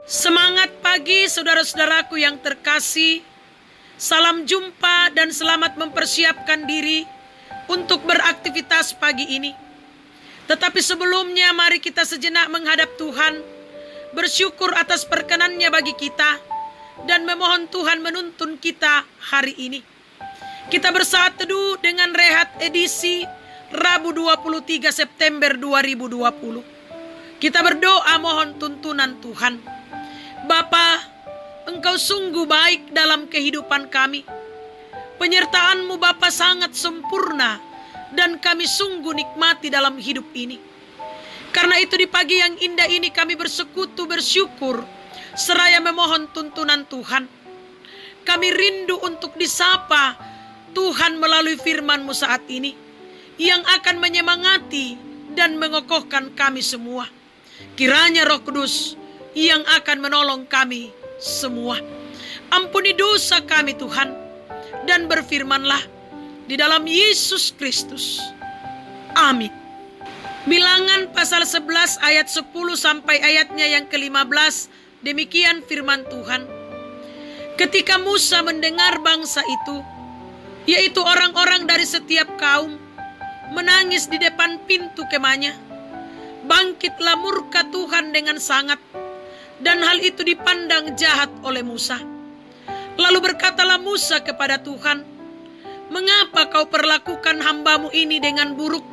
Semangat pagi saudara-saudaraku yang terkasih. Salam jumpa dan selamat mempersiapkan diri untuk beraktivitas pagi ini. Tetapi sebelumnya mari kita sejenak menghadap Tuhan, bersyukur atas perkenannya bagi kita dan memohon Tuhan menuntun kita hari ini. Kita bersaat teduh dengan rehat edisi Rabu 23 September 2020. Kita berdoa mohon tuntunan Tuhan. Bapa, Engkau sungguh baik dalam kehidupan kami. Penyertaan-Mu Bapa sangat sempurna dan kami sungguh nikmati dalam hidup ini. Karena itu di pagi yang indah ini kami bersekutu bersyukur seraya memohon tuntunan Tuhan. Kami rindu untuk disapa Tuhan melalui firman-Mu saat ini yang akan menyemangati dan mengokohkan kami semua. Kiranya Roh Kudus yang akan menolong kami semua. Ampuni dosa kami Tuhan, dan berfirmanlah di dalam Yesus Kristus. Amin. Bilangan pasal 11 ayat 10 sampai ayatnya yang ke-15, demikian firman Tuhan. Ketika Musa mendengar bangsa itu, yaitu orang-orang dari setiap kaum, menangis di depan pintu kemahnya, bangkitlah murka Tuhan dengan sangat, dan hal itu dipandang jahat oleh Musa. Lalu berkatalah Musa kepada Tuhan, "Mengapa kau perlakukan hamba-Mu ini dengan buruk?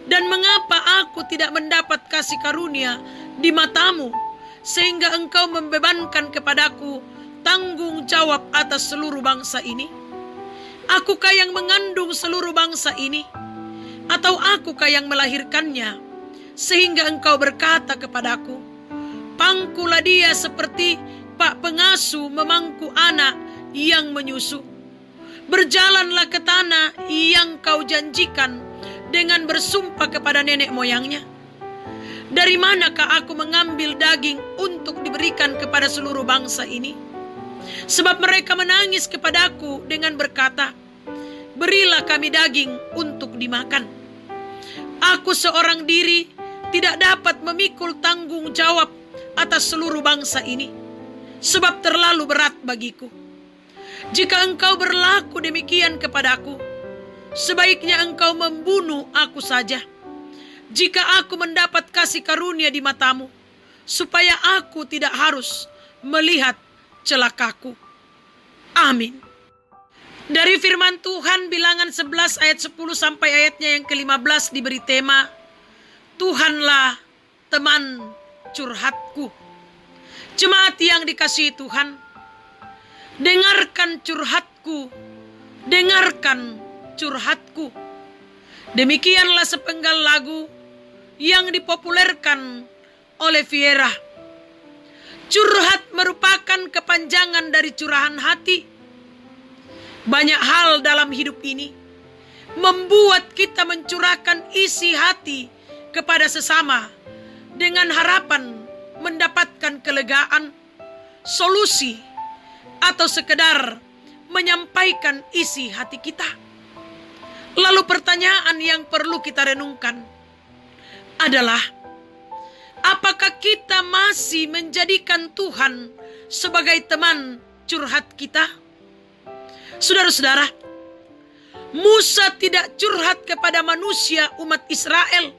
Dan mengapa aku tidak mendapat kasih karunia di mata-Mu, sehingga Engkau membebankan kepadaku tanggung jawab atas seluruh bangsa ini? Akukah yang mengandung seluruh bangsa ini? Atau akukah yang melahirkannya? Sehingga Engkau berkata kepadaku, pangkulah dia seperti pak pengasuh memangku anak yang menyusu. Berjalanlah ke tanah yang kau janjikan dengan bersumpah kepada nenek moyangnya. Dari manakah aku mengambil daging untuk diberikan kepada seluruh bangsa ini? Sebab mereka menangis kepadaku dengan berkata, berilah kami daging untuk dimakan. Aku seorang diri tidak dapat memikul tanggung jawab atas seluruh bangsa ini, sebab terlalu berat bagiku. Jika Engkau berlaku demikian kepadaku, sebaiknya Engkau membunuh aku saja, jika aku mendapat kasih karunia di mata-Mu, supaya aku tidak harus melihat celakaku. Amin. Dari firman Tuhan Bilangan 11 ayat 10 sampai ayatnya yang ke-15 diberi tema, Tuhanlah teman curhatku. Jemaat yang dikasihi Tuhan, dengarkan curhatku, dengarkan curhatku. Demikianlah sepenggal lagu yang dipopulerkan oleh Vieira. Curhat merupakan kepanjangan dari curahan hati. Banyak hal dalam hidup ini membuat kita mencurahkan isi hati kepada sesama dengan harapan mendapatkan kelegaan, solusi, atau sekedar menyampaikan isi hati kita. Lalu pertanyaan yang perlu kita renungkan adalah, apakah kita masih menjadikan Tuhan sebagai teman curhat kita? Saudara-saudara, Musa tidak curhat kepada manusia umat Israel,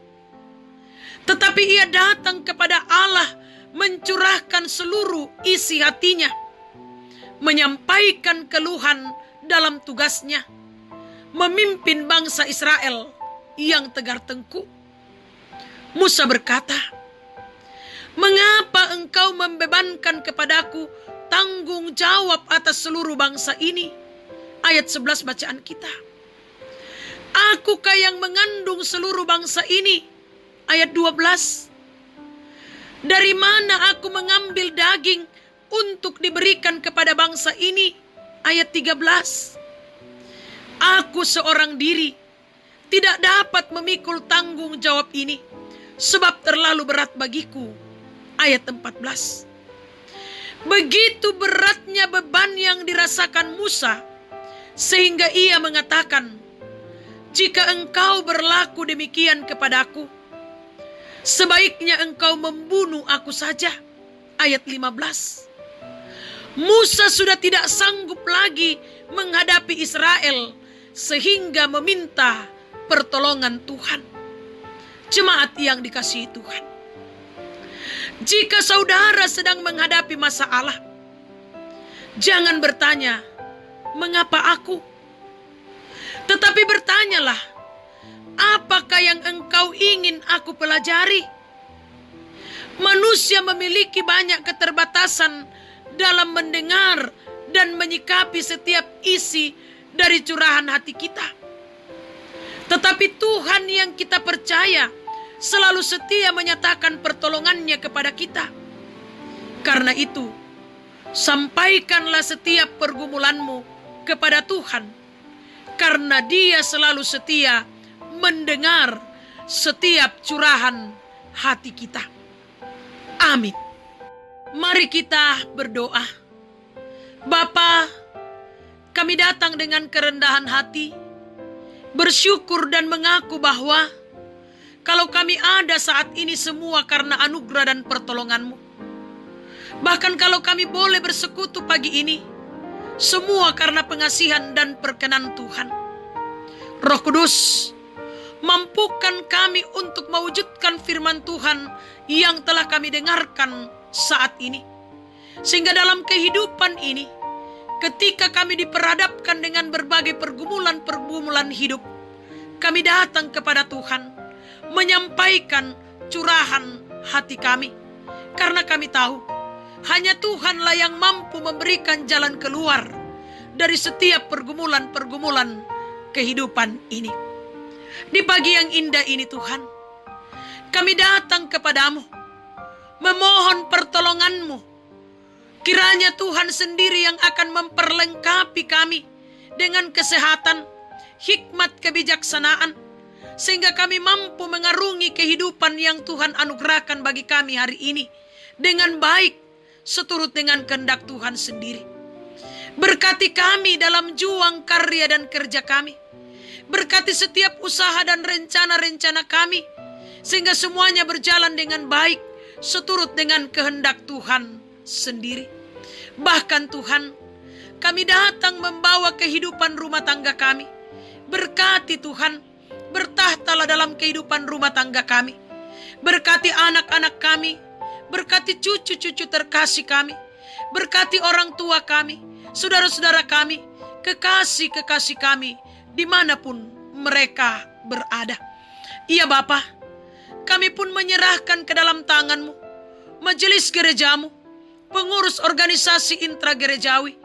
tetapi ia datang kepada Allah mencurahkan seluruh isi hatinya, menyampaikan keluhan dalam tugasnya, memimpin bangsa Israel yang tegar tengkuk. Musa berkata, mengapa engkau membebankan kepadaku tanggung jawab atas seluruh bangsa ini? Ayat 11 bacaan kita. Akukah yang mengandung seluruh bangsa ini? Ayat 12. Dari mana aku mengambil daging untuk diberikan kepada bangsa ini? Ayat 13. Aku seorang diri tidak dapat memikul tanggung jawab ini, sebab terlalu berat bagiku. Ayat 14. Begitu beratnya beban yang dirasakan Musa, sehingga ia mengatakan, jika engkau berlaku demikian kepadaku, sebaiknya engkau membunuh aku saja, ayat 15. Musa sudah tidak sanggup lagi menghadapi Israel sehingga meminta pertolongan Tuhan. Jemaat yang dikasihi Tuhan, jika saudara sedang menghadapi masalah, jangan bertanya, mengapa aku? Tetapi bertanyalah, apakah yang engkau ingin aku pelajari? Manusia memiliki banyak keterbatasan dalam mendengar dan menyikapi setiap isi dari curahan hati kita. Tetapi Tuhan yang kita percaya selalu setia menyatakan pertolongannya kepada kita. Karena itu, sampaikanlah setiap pergumulanmu kepada Tuhan, karena Dia selalu setia mendengar setiap curahan hati kita. Amin. Mari kita berdoa. Bapa, kami datang dengan kerendahan hati, bersyukur dan mengaku bahwa kalau kami ada saat ini semua karena anugerah dan pertolongan-Mu. Bahkan kalau kami boleh bersekutu pagi ini, semua karena pengasihan dan perkenan Tuhan. Roh Kudus, mampukan kami untuk mewujudkan firman Tuhan yang telah kami dengarkan saat ini. Sehingga dalam kehidupan ini, ketika kami diperhadapkan dengan berbagai pergumulan-pergumulan hidup, kami datang kepada Tuhan, menyampaikan curahan hati kami. Karena kami tahu, hanya Tuhanlah yang mampu memberikan jalan keluar dari setiap pergumulan-pergumulan kehidupan ini. Di pagi yang indah ini Tuhan, kami datang kepadamu, memohon pertolongan-Mu. Kiranya Tuhan sendiri yang akan memperlengkapi kami dengan kesehatan, hikmat kebijaksanaan, sehingga kami mampu mengarungi kehidupan yang Tuhan anugerahkan bagi kami hari ini dengan baik, seturut dengan kehendak Tuhan sendiri. Berkati kami dalam juang karya dan kerja kami. Berkati setiap usaha dan rencana-rencana kami, sehingga semuanya berjalan dengan baik, seturut dengan kehendak Tuhan sendiri. Bahkan Tuhan, kami datang membawa kehidupan rumah tangga kami. Berkati Tuhan, bertahtalah dalam kehidupan rumah tangga kami. Berkati anak-anak kami, berkati cucu-cucu terkasih kami, berkati orang tua kami, saudara-saudara kami, kekasih-kekasih kami, dimanapun mereka berada. Iya Bapa, kami pun menyerahkan ke dalam tangan-Mu majelis gerejamu, pengurus organisasi intragerejawi.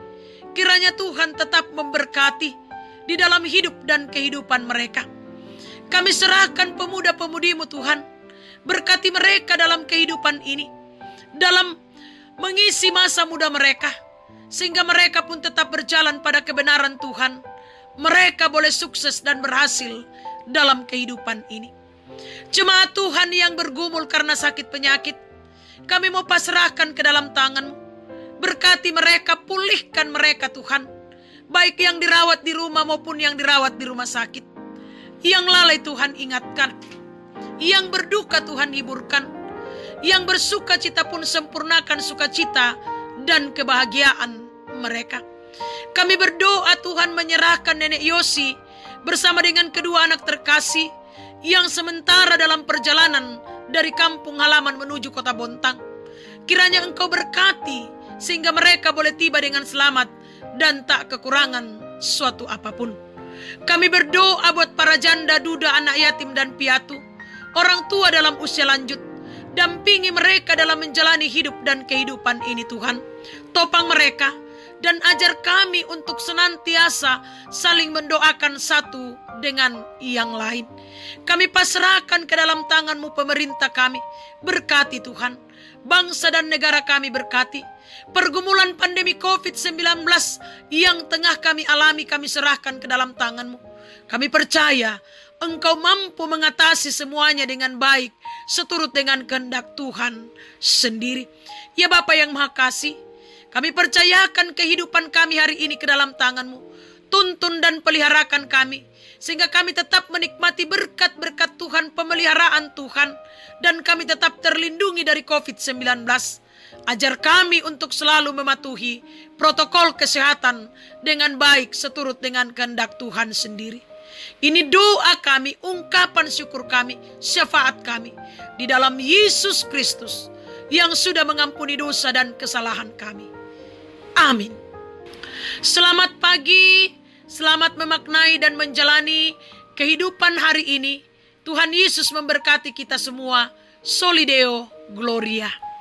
Kiranya Tuhan tetap memberkati di dalam hidup dan kehidupan mereka. Kami serahkan pemuda-pemudi-Mu Tuhan, berkati mereka dalam kehidupan ini, dalam mengisi masa muda mereka, sehingga mereka pun tetap berjalan pada kebenaran Tuhan. Mereka boleh sukses dan berhasil dalam kehidupan ini. Jemaat Tuhan yang bergumul karena sakit penyakit, kami mau pasrahkan ke dalam tangan-Mu. Berkati mereka, pulihkan mereka Tuhan, baik yang dirawat di rumah maupun yang dirawat di rumah sakit. Yang lalai Tuhan ingatkan, yang berduka Tuhan hiburkan, yang bersuka cita pun sempurnakan sukacita dan kebahagiaan mereka. Kami berdoa Tuhan menyerahkan Nenek Yosi bersama dengan kedua anak terkasih yang sementara dalam perjalanan dari kampung halaman menuju kota Bontang. Kiranya Engkau berkati sehingga mereka boleh tiba dengan selamat dan tak kekurangan suatu apapun. Kami berdoa buat para janda, duda, anak yatim dan piatu, orang tua dalam usia lanjut. Dampingi mereka dalam menjalani hidup dan kehidupan ini Tuhan. Topang mereka dan ajar kami untuk senantiasa saling mendoakan satu dengan yang lain. Kami pasrahkan ke dalam tangan-Mu pemerintah kami. Berkati Tuhan, bangsa dan negara kami berkati. Pergumulan pandemi COVID-19 yang tengah kami alami, kami serahkan ke dalam tangan-Mu. Kami percaya Engkau mampu mengatasi semuanya dengan baik, seturut dengan kehendak Tuhan sendiri. Ya Bapa yang Maha Kasih, kami percayakan kehidupan kami hari ini ke dalam tangan-Mu. Tuntun dan peliharakan kami, sehingga kami tetap menikmati berkat-berkat Tuhan, pemeliharaan Tuhan, dan kami tetap terlindungi dari COVID-19. Ajar kami untuk selalu mematuhi protokol kesehatan dengan baik seturut dengan kehendak Tuhan sendiri. Ini doa kami, ungkapan syukur kami, syafaat kami di dalam Yesus Kristus yang sudah mengampuni dosa dan kesalahan kami. Amin. Selamat pagi, selamat memaknai dan menjalani kehidupan hari ini. Tuhan Yesus memberkati kita semua. Soli Deo Gloria.